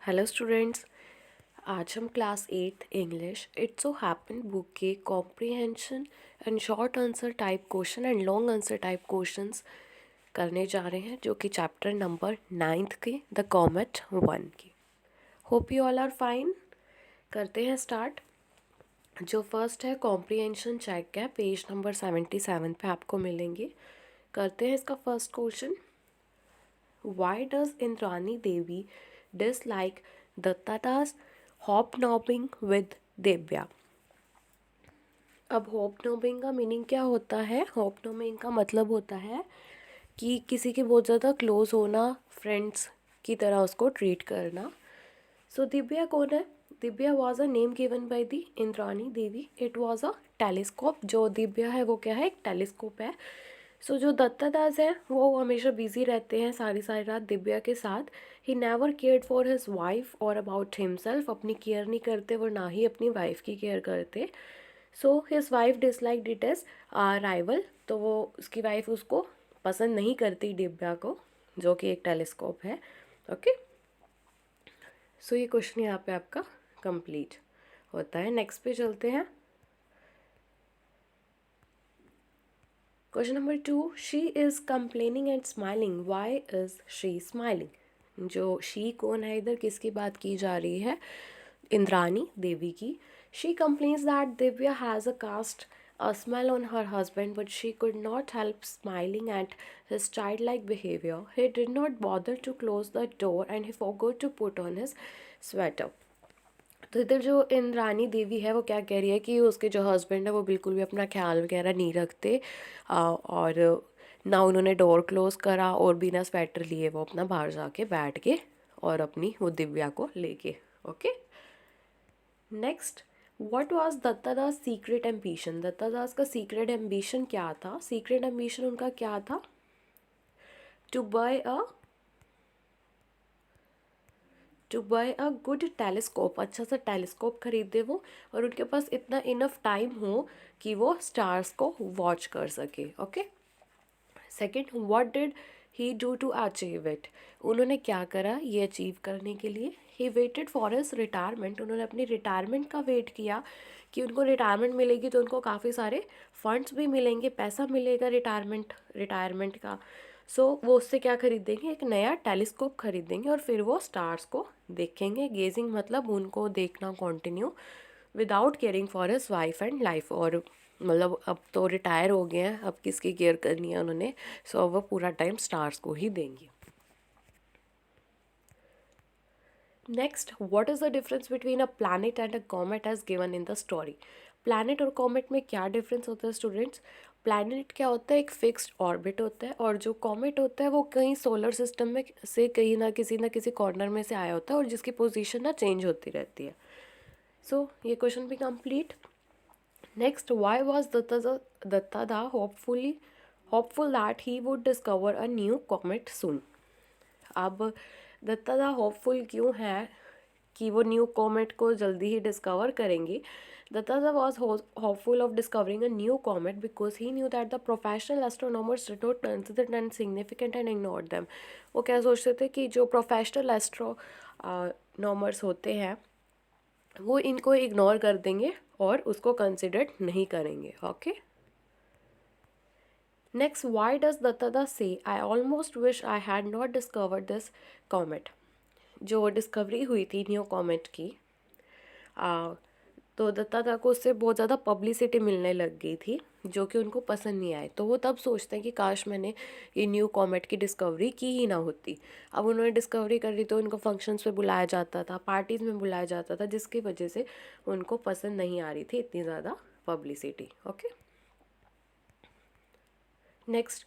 Hello students. आज हम class 8th English it's so happen book के comprehension and short answer type question and long answer type questions करने जा रहे हैं, जो कि चैप्टर नंबर 9th के द कॉमेट 1 की। Hope you all are fine. करते हैं स्टार्ट। जो फर्स्ट है कॉम्प्रिहेंशन चेक है, पेज नंबर 77 पे आपको मिलेंगे। करते हैं इसका first question. Why does Indrani Devi dislike Dattata's hobnobbing with Devya? अब हॉबनॉबिंग का मीनिंग क्या होता है? हॉबनॉबिंग का मतलब होता है कि किसी के बहुत ज़्यादा क्लोज होना, फ्रेंड्स की तरह उसको ट्रीट करना। सो दिव्या कौन है? Divya was a name given by the Indrani Devi. It was a telescope. जो दिव्या है वो क्या है? एक टेलीस्कोप है। सो जो दत्तादास हैं वो हमेशा बिजी रहते हैं सारी सारी रात दिव्या के साथ। He never cared for his wife और अबाउट हिमसेल्फ। अपनी केयर नहीं करते वो, ना ही अपनी वाइफ की केयर करते। So his wife dislike it as rival. तो वो उसकी वाइफ उसको पसंद नहीं करती दिव्या को, जो कि एक टेलीस्कोप है। ओके, सो ये क्वेश्चन यहाँ पे आपका कंप्लीट होता है। नेक्स्ट पे चलते हैं। Question number 2, she is complaining and smiling, why is she smiling? जो शी कौन है इधर, किसकी बात की जा रही है? इंद्रानी देवी की। She complains that Divya has a cast a smell on her husband, but she could not help smiling at his childlike behavior. He did not bother to close the door and he forgot to put on his sweater. तो इधर जो इंद्रानी देवी है वो क्या कह रही है कि उसके जो हस्बैंड है वो बिल्कुल भी अपना ख्याल वगैरह नहीं रखते, और ना उन्होंने डोर क्लोज करा और बिना स्वेटर लिए वो अपना बाहर जाके बैठ के और अपनी वो दिव्या को लेके। Okay, next, what was Dattada's secret ambition? Dattada's का सीक्रेट एम्बिशन क्या था? सीक्रेट एम्बिशन उनका क्या था? To buy a good telescope. अच्छा सा टेलीस्कोप खरीदे वो, और उनके पास इतना इनफ टाइम हो कि वो स्टार्स को वॉच कर सके। Okay, second, what did he do to achieve it? उन्होंने क्या करा ये अचीव करने के लिए? He waited for his retirement. उन्होंने अपनी रिटायरमेंट का वेट किया कि उनको रिटायरमेंट मिलेगी तो उनको काफ़ी सारे फंड्स भी मिलेंगे, पैसा मिलेगा रिटायरमेंट का। सो वो उससे क्या खरीदेंगे? एक नया टेलीस्कोप खरीदेंगे और फिर वो स्टार्स को देखेंगे। गेजिंग मतलब उनको देखना continue, without caring for his wife and life. और मतलब अब तो रिटायर हो गए हैं, अब किसकी केयर करनी है उन्होंने, सो वो पूरा टाइम स्टार्स को ही देंगे। Next, what is the difference between a planet and a comet as given in the story? Planet और कॉमेट में क्या डिफरेंस होता है स्टूडेंट्स? प्लैनेट क्या होता है? एक फिक्स्ड ऑर्बिट होता है, और जो कॉमेट होता है वो कहीं सोलर सिस्टम में से कहीं ना किसी कॉर्नर में से आया होता है, और जिसकी पोजीशन ना चेंज होती रहती है। सो ये क्वेश्चन भी complete. Next, why was Dattada hopeful that he would discover a new comet soon? अब दत्तादा होपफुल क्यों है कि वो न्यू कॉमेट को जल्दी ही डिस्कवर करेंगे? Dattada was hopeful of discovering a new comet because he knew that the professional astronomers did not consider and significant and ignore them. वो क्या सोचते थे कि जो प्रोफेशनल एस्ट्रोनॉमर्स होते हैं वो इनको इग्नोर कर देंगे और उसको कंसिडर नहीं करेंगे। ओके, नेक्स्ट, व्हाई डज दत्तादा से I almost wish I had not discovered this comet? जो डिस्कवरी हुई थी न्यू कॉमेट की, तो दत्तादा को उससे बहुत ज़्यादा पब्लिसिटी मिलने लग गई थी, जो कि उनको पसंद नहीं आए। तो वो तब सोचते हैं कि काश मैंने ये न्यू कॉमेट की डिस्कवरी की ही ना होती। अब उन्होंने डिस्कवरी कर ली तो उनको फंक्शंस पे बुलाया जाता था, पार्टीज़ में बुलाया जाता था, जिसकी वजह से उनको पसंद नहीं आ रही थी इतनी ज़्यादा publicity. Okay, next,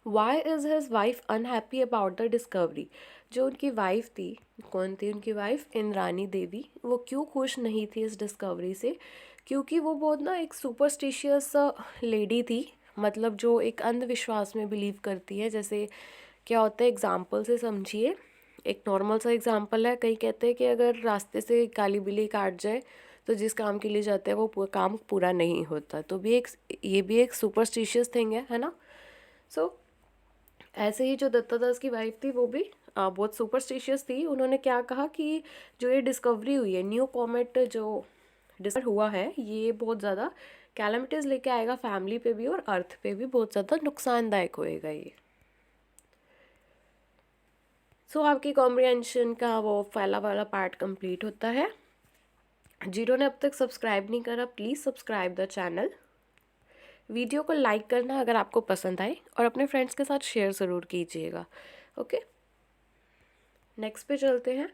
why is his wife unhappy about the discovery? जो उनकी वाइफ थी, कौन थी उनकी वाइफ? इंद्रानी देवी। वो क्यों खुश नहीं थी इस डिस्कवरी से? क्योंकि वो बहुत ना एक सुपरस्टिशियस लेडी थी, मतलब जो एक अंधविश्वास में बिलीव करती है। जैसे क्या होता है, एग्जाम्पल से समझिए। एक नॉर्मल सा एग्जाम्पल है, कई कहते हैं कि अगर रास्ते से काली बिल्ली काट जाए तो जिस काम के लिए जाते हैं वो काम पूरा नहीं होता। तो भी एक, ये भी एक सुपरस्टिशियस थिंग है ना? सो ऐसे ही जो दत्तादास की वाइफ थी वो भी बहुत सुपरस्टिशियस थी। उन्होंने क्या कहा कि जो ये डिस्कवरी हुई है, न्यू कॉमेट जो डिस्कवर हुआ है, ये बहुत ज़्यादा कैलमिटीज़ लेके आएगा फैमिली पे भी और अर्थ पे भी बहुत ज़्यादा नुकसानदायक होएगा ये। सो आपकी कॉम्प्रिहेंशन का वो पहला वाला पार्ट कंप्लीट होता है। जिन्होंने अब तक सब्सक्राइब नहीं करा, please subscribe the channel. Video को लाइक करना अगर आपको पसंद आए और अपने फ्रेंड्स के साथ शेयर ज़रूर कीजिएगा। ओके, नेक्स्ट पे चलते हैं।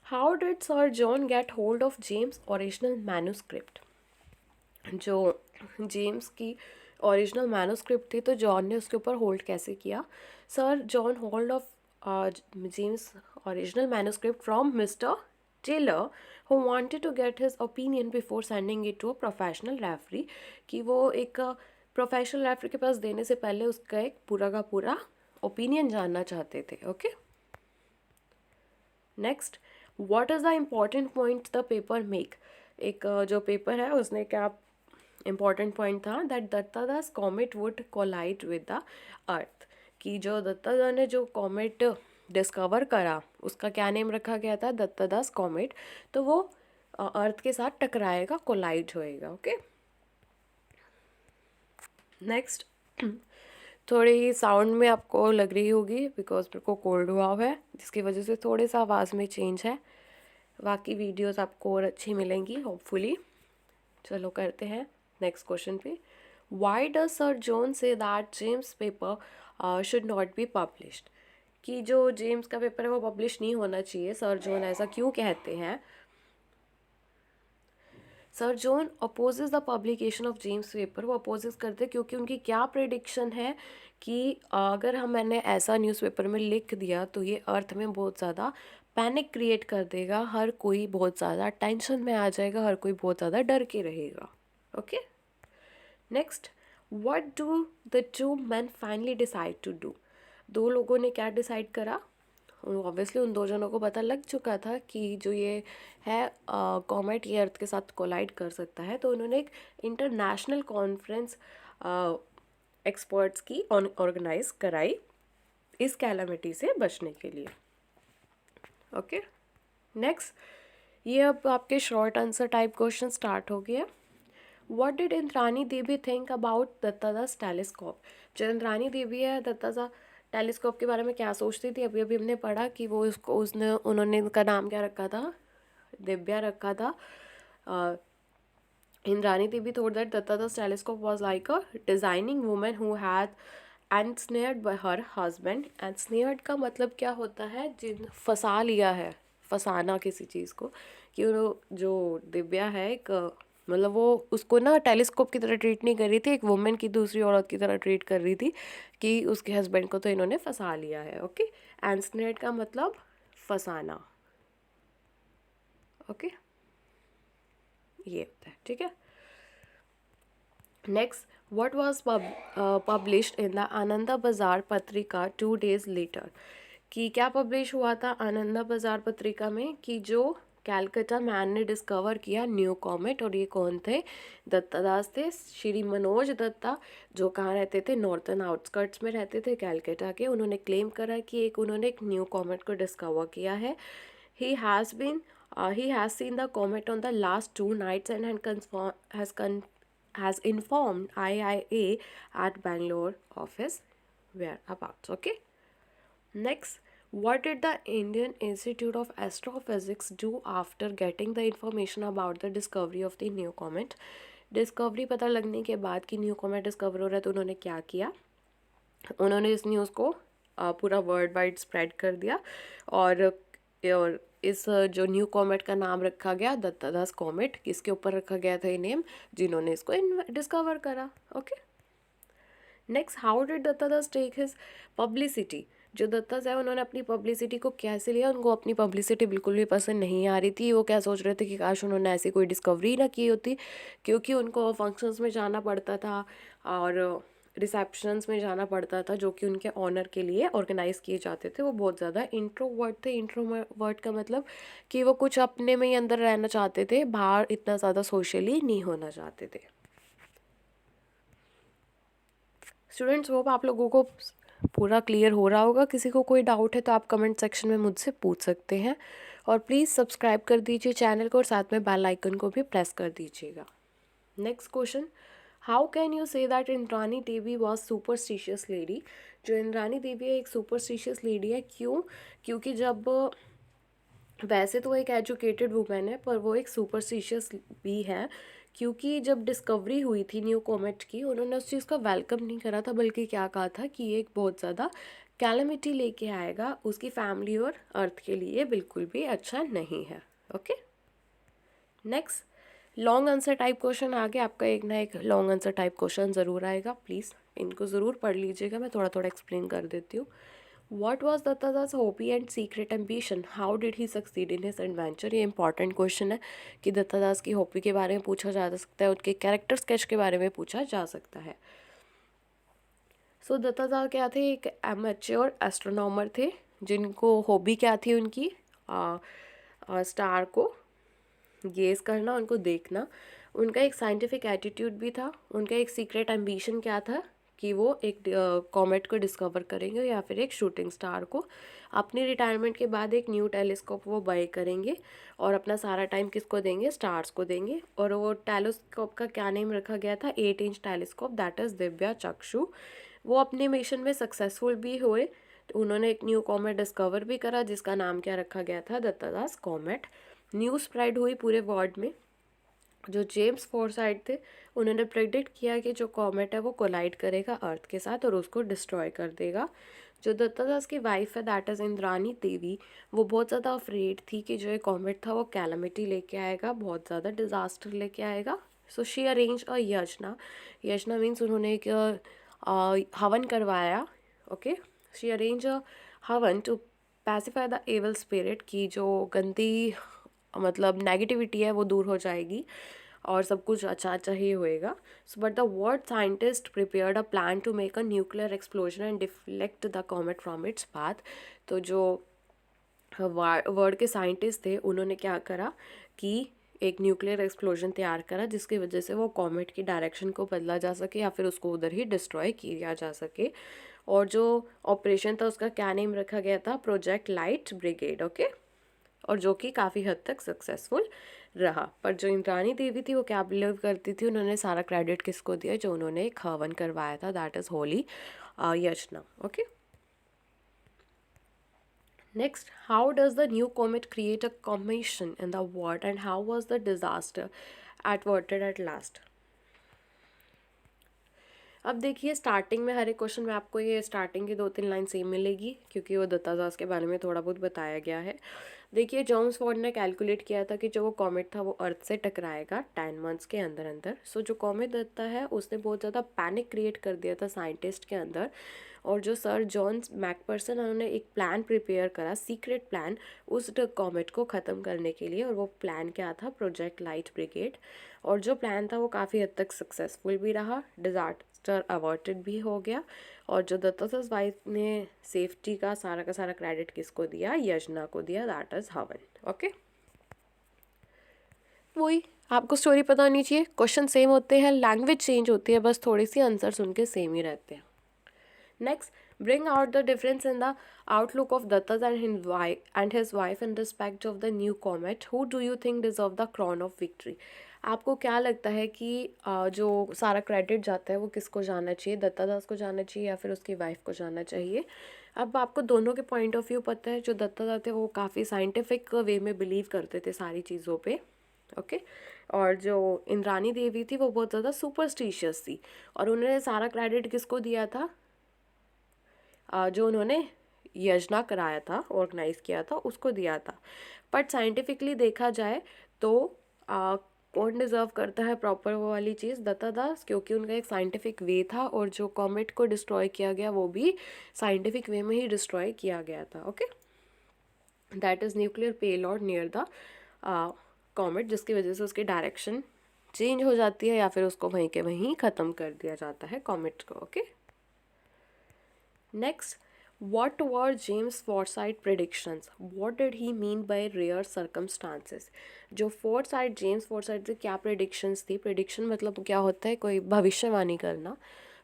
How did sir John get hold of James original manuscript? जो जेम्स की ओरिजिनल मैन्यूस्क्रिप्ट थी, तो जॉन ने उसके ऊपर होल्ड कैसे किया? Sir John hold of James original manuscript from mister Taylor who wanted to get his opinion before sending it to a professional referee, कि वो एक प्रोफेशनल रेफरी के पास देने से पहले उसका एक पूरा का पूरा ओपिनियन जानना चाहते थे। Okay, next, what is the important point the paper make? एक जो पेपर है उसने क्या इम्पॉर्टेंट पॉइंट था? That Dattada's comet would collide with the earth, कि जो दत्तादा ने जो कॉमेट डिस्कवर करा उसका क्या नेम रखा गया था? दत्तादास कॉमेट। तो वो अर्थ के साथ टकराएगा, कोलाइड होएगा। ओके, नेक्स्ट, थोड़ी साउंड में आपको लग रही होगी बिकॉज मेरे को कोल्ड हुआ है, जिसकी वजह से थोड़े सा आवाज़ में चेंज है। बाकी वीडियोस आपको और अच्छी मिलेंगी होपफुली। चलो करते हैं नेक्स्ट क्वेश्चन पे। Why does sir John say that James paper should not be published? कि जो जेम्स का पेपर है वो पब्लिश नहीं होना चाहिए, सर जॉन ऐसा क्यों कहते हैं? Sir John opposes the publication of James paper, वो अपोजेस करते क्योंकि उनकी क्या प्रेडिक्शन है कि अगर मैंने ऐसा न्यूज़पेपर में लिख दिया तो ये अर्थ में बहुत ज़्यादा पैनिक क्रिएट कर देगा, हर कोई बहुत ज़्यादा टेंशन में आ जाएगा, हर कोई बहुत ज़्यादा डर के रहेगा। Okay, next, what do the two man finally decide to do? दो लोगों ने क्या डिसाइड करा? ऑब्वियसली उन दो जनों को पता लग चुका था कि जो ये है कॉमेट ये अर्थ के साथ कोलाइड कर सकता है, तो उन्होंने एक इंटरनेशनल कॉन्फ्रेंस एक्सपर्ट्स की ऑर्गेनाइज कराई इस कैलामिटी से बचने के लिए। ओके, नेक्स्ट, ये अब आपके short answer type question start हो गया। What did Indrani Devi think about Dattada's telescope? जो इंद्रानी देवी है, दत्तादा टेलीस्कोप के बारे में क्या सोचती थी? अभी अभी हमने पढ़ा कि वो उन्होंने उनका नाम क्या रखा था? दिव्या रखा था। Indrani Devi thought that Dattada's telescope was like a designing woman who had ensnared by her husband. Ensnared का मतलब क्या होता है? जिन फंसा लिया है, फंसाना किसी चीज़ को। कि वो जो दिव्या है एक मतलब वो उसको ना टेलीस्कोप की तरह ट्रीट नहीं कर रही थी, एक वुमेन की दूसरी औरत की तरह ट्रीट कर रही थी कि उसके हस्बैंड को तो इन्होंने फंसा लिया है। ओके, एंस्नेट का मतलब फंसाना। ओके, ये होता है, ठीक है। Next, what was published in the Ananda बाजार पत्रिका 2 days लेटर? कि क्या पब्लिश हुआ था आनंदा बाजार पत्रिका में? कि जो कैलकाटा मैन ने डिस्कवर किया न्यू कॉमेट, और ये कौन थे? दत्तादास थे, श्री मनोज दत्ता, जो कहाँ रहते थे? नॉर्थन आउटस्कर्ट्स में रहते थे कैलकाटा के। उन्होंने क्लेम करा कि उन्होंने एक न्यू कॉमेट को डिस्कवर किया है। He has seen the comet on the last 2 nights and has informed IIA at Bangalore office whereabouts. Okay, next, what did the Indian Institute of Astrophysics do after getting the information about the discovery of the new comet? Discovery पता लगने के बाद कि new comet discover हो रहा है, तो उन्होंने क्या किया? उन्होंने इस न्यूज़ को पूरा वर्ल्ड वाइड स्प्रेड कर दिया, और इस जो न्यू कॉमेट का नाम रखा गया दत्तादास कॉमेट। किसके ऊपर रखा गया था ये नेम? जिन्होंने इसको डिस्कवर करा। Okay, next, how did Dattada's take his publicity? जो दत्तादास है उन्होंने अपनी पब्लिसिटी को कैसे लिया? उनको अपनी पब्लिसिटी बिल्कुल भी पसंद नहीं आ रही थी। वो क्या सोच रहे थे कि काश उन्होंने ऐसी कोई डिस्कवरी ना की होती, क्योंकि उनको फंक्शंस में जाना पड़ता था और रिसेप्शंस में जाना पड़ता था, जो कि उनके ऑनर के लिए ऑर्गेनाइज किए जाते थे। वो बहुत ज़्यादा इंट्रोवर्ट थे। इंट्रोवर्ट का मतलब कि वो कुछ अपने में ही अंदर रहना चाहते थे, बाहर इतना ज़्यादा सोशली नहीं होना चाहते थे। स्टूडेंट्स, होप आप लोगों को पूरा क्लियर हो रहा होगा। किसी को कोई डाउट है तो आप कमेंट सेक्शन में मुझसे पूछ सकते हैं। और प्लीज़ सब्सक्राइब कर दीजिए चैनल को और साथ में बेल आइकन को भी प्रेस कर दीजिएगा। Next question, how can you say that Indrani Devi was superstitious lady. जो इंद्रानी देवी है एक सुपरस्टिशियस लेडी है, क्यों? क्योंकि जब वैसे तो वो एक एजुकेटेड वुमेन है पर वो एक सुपरस्टिशियस भी है, क्योंकि जब डिस्कवरी हुई थी न्यू कॉमेट की उन्होंने उस चीज़ का वेलकम नहीं करा था, बल्कि क्या कहा था कि ये एक बहुत ज़्यादा कैलेमिटी लेके आएगा उसकी फैमिली और अर्थ के लिए, बिल्कुल भी अच्छा नहीं है। Okay, next long answer type question आ गया। आपका एक ना एक लॉन्ग आंसर टाइप क्वेश्चन ज़रूर आएगा, प्लीज़ इनको ज़रूर पढ़ लीजिएगा। मैं थोड़ा थोड़ा एक्सप्लेन कर देती हूँ। What was Datta's hobby and secret ambition? How did he succeed in his adventure? ये इंपॉर्टेंट क्वेश्चन है कि दत्तादास की हॉबी के बारे में पूछा जा सकता है, उनके कैरेक्टर स्केच के बारे में पूछा जा सकता है। सो दत्तादास क्या थे? एक एमेच्योर एस्ट्रोनॉमर थे जिनको हॉबी क्या थी उनकी? स्टार को गेज करना, उनको देखना। उनका एक साइंटिफिक एटीट्यूड भी था। उनका एक सीक्रेट एम्बिशन क्या था कि वो एक कॉमेट को डिस्कवर करेंगे या फिर एक शूटिंग स्टार को। अपनी रिटायरमेंट के बाद एक न्यू टेलीस्कोप वो बाय करेंगे और अपना सारा टाइम किसको देंगे? स्टार्स को देंगे। और वो टेलीस्कोप का क्या नेम रखा गया था? 8-इंच टेलीस्कोप, दैट इज़ दिव्या चक्षु। वो अपने मिशन में सक्सेसफुल भी हुए। तो उन्होंने एक न्यू कॉमेट डिस्कवर भी करा जिसका नाम क्या रखा गया था? दत्तादास कॉमेट। न्यूज़ स्प्रेड हुई पूरे वर्ल्ड में। जो जेम्स फॉरसाइट थे उन्होंने प्रेडिक्ट किया कि जो कॉमेट है वो कोलाइड करेगा अर्थ के साथ और उसको डिस्ट्रॉय कर देगा। जो दत्तादास की वाइफ है दैट इज़ इंद्रानी देवी, वो बहुत ज़्यादा अफ्रेड थी कि जो ये कॉमेट था वो कैलमिटी लेके आएगा, बहुत ज़्यादा डिज़ास्टर लेके आएगा। So she arrange a Yojana. Yojana means उन्होंने एक हवन करवाया। ओके, शी अरेंज अ हवन टू पैसिफाई द एवल स्पिरिट, की जो गंदी मतलब नेगेटिविटी है वो दूर हो जाएगी और सब कुछ अच्छा अच्छा ही होएगा। So but the world scientist prepared a plan to make a nuclear explosion and deflect the comet from its path. तो जो वर्ल्ड के साइंटिस्ट थे उन्होंने क्या करा कि एक न्यूक्लियर एक्सप्लोजन तैयार करा जिसकी वजह से वो कॉमेट की डायरेक्शन को बदला जा सके या फिर उसको उधर ही डिस्ट्रॉय किया जा सके। और जो ऑपरेशन था उसका क्या नेम रखा गया था? Project light brigade. ओके, और जो कि काफ़ी हद तक सक्सेसफुल रहा। पर जो इंद्रानी देवी थी वो क्या बिलीव करती थी? उन्होंने सारा क्रेडिट किसको दिया? जो उन्होंने एक हवन करवाया था, दैट इज़ होली यजना। Okay, next, how does the new comet create a commission in the world and how was the disaster averted at last. अब देखिए स्टार्टिंग में हर एक क्वेश्चन में आपको ये स्टार्टिंग की 2-3 लाइन सेम मिलेगी क्योंकि वो दत्तादास के बारे में थोड़ा बहुत बताया गया है। देखिए जेम्स वॉट ने कैलकुलेट किया था कि जो वो कॉमेट था वो अर्थ से टकराएगा 10 मंथ्स के अंदर अंदर। सो जो कॉमेट दत्ता है उसने बहुत ज़्यादा पैनिक क्रिएट कर दिया था साइंटिस्ट के अंदर। और जो सर जॉन मैकपर्सन उन्होंने एक प्लान प्रिपेयर करा, सीक्रेट प्लान, उस कॉमेट को ख़त्म करने के लिए। और वो प्लान क्या था? Project light brigade. और जो प्लान था वो काफ़ी हद तक सक्सेसफुल भी रहा, डिजास्टर अवर्टेड भी हो गया। और जो दत्तादास वाइफ ने सेफ्टी का सारा क्रेडिट किसको दिया? यजना को दिया, दैट इज हवन। ओके, वही आपको स्टोरी पता होनी चाहिए। क्वेश्चन सेम होते हैं, लैंग्वेज चेंज होती है, बस थोड़ी सी आंसर्स उनके सेम ही रहते हैं। Next, bring out the difference in the outlook of Datta and his wife in respect of the new comet. Who do you think deserve the crown of victory? आपको क्या लगता है कि जो सारा क्रेडिट जाता है वो किसको जाना चाहिए? दत्तादास को जाना चाहिए या फिर उसकी वाइफ को जाना चाहिए? अब आपको दोनों के पॉइंट ऑफ व्यू पता है। जो दत्तादास थे वो काफ़ी साइंटिफिक वे में बिलीव करते थे सारी चीज़ों पे। ओके, और जो इंद्रानी देवी थी वो बहुत ज़्यादा सुपरस्टिशियस थी और उन्होंने सारा क्रेडिट किसको दिया था? जो उन्होंने यजना कराया था, ऑर्गेनाइज किया था, उसको दिया था। बट साइंटिफिकली देखा जाए तो कौन डिज़र्व करता है प्रॉपर वो वाली चीज़? दत्तादास, क्योंकि उनका एक साइंटिफिक वे था और जो कॉमेट को डिस्ट्रॉय किया गया वो भी साइंटिफिक वे में ही डिस्ट्रॉय किया गया था। Okay, that is nuclear payload near the comet, जिसकी वजह से उसकी डायरेक्शन चेंज हो जाती है या फिर उसको वहीं के वहीं ख़त्म कर दिया जाता है कॉमेट को। Okay, next, what were James Forsyth predictions? What did he mean by rare circumstances? जो जेम्स फोर्साइट से क्या predictions थी? prediction मतलब क्या होता है? कोई भविष्यवाणी करना।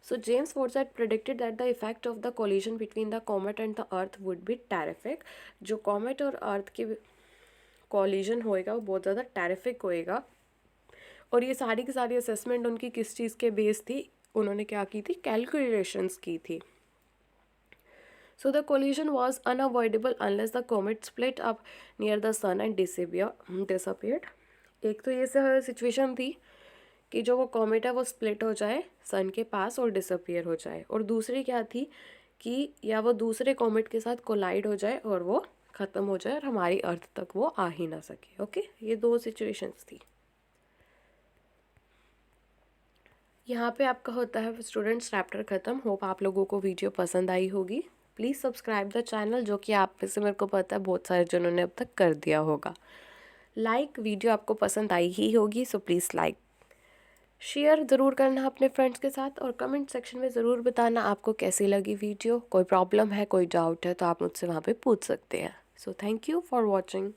So James Forsyth predicted that the effect of the collision between the comet and the earth would be terrific. जो comet और earth की collision होएगा वो बहुत ज़्यादा terrific होएगा. और ये सारी की सारी असेसमेंट उनकी किस चीज़ के बेस थी, उन्होंने क्या की थी, कैलकुलेशंस की थी. So the collision was unavoidable unless the comet split up near the sun and disappeared. एक तो ये सिचुएशन थी कि जो वो कॉमेट है वो स्प्लिट हो जाए सन के पास और डिसअपियर हो जाए, और दूसरी क्या थी कि या वो दूसरे कॉमेट के साथ कोलाइड हो जाए और वो ख़त्म हो जाए और हमारी अर्थ तक वो आ ही ना सके. ओके, ये दो सिचुएशंस थी. यहाँ पे आपका होता है स्टूडेंट्स चैप्टर ख़त्म. होप आप लोगों को वीडियो पसंद आई होगी. प्लीज़ सब्सक्राइब द चैनल, जो कि आप में से मेरे को पता है बहुत सारे जिन्होंने अब तक कर दिया होगा. लाइक वीडियो आपको पसंद आई ही होगी, सो प्लीज़ लाइक शेयर ज़रूर करना अपने फ्रेंड्स के साथ, और कमेंट सेक्शन में ज़रूर बताना आपको कैसी लगी वीडियो. कोई प्रॉब्लम है, कोई डाउट है तो आप मुझसे वहाँ पे पूछ सकते हैं. So thank you for watching.